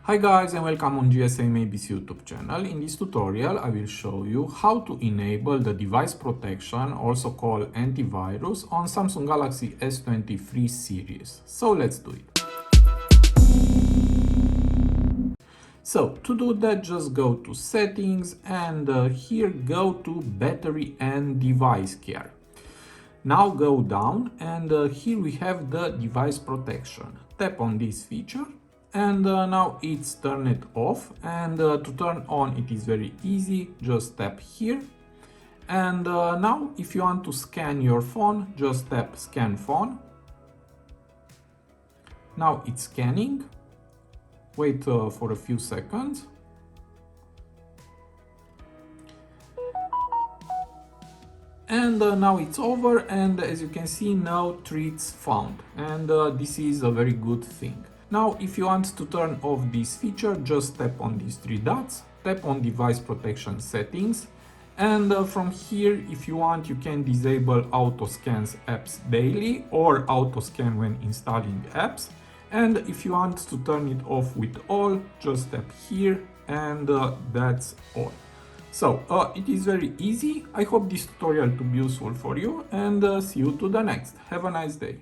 Hi guys and welcome on GSM-ABC YouTube channel. In this tutorial I will show you how to enable the device protection, also called antivirus, on Samsung Galaxy S23 series. So let's do it. So to do that, just go to settings and here go to battery and device care. Now go down and here we have the device protection. Tap on this feature. And now it's turned off, and to turn on it is very easy, just tap here. And now if you want to scan your phone, just tap scan phone. Now it's scanning, wait for a few seconds. And now it's over, and as you can see, no threats found, and this is a very good thing. Now, if you want to turn off this feature, just tap on these three dots, tap on device protection settings, and from here, if you want, you can disable auto scans apps daily or auto scan when installing apps. And if you want to turn it off with all, just tap here, and that's all. So it is very easy. I hope this tutorial to be useful for you, and see you to the next. Have a nice day.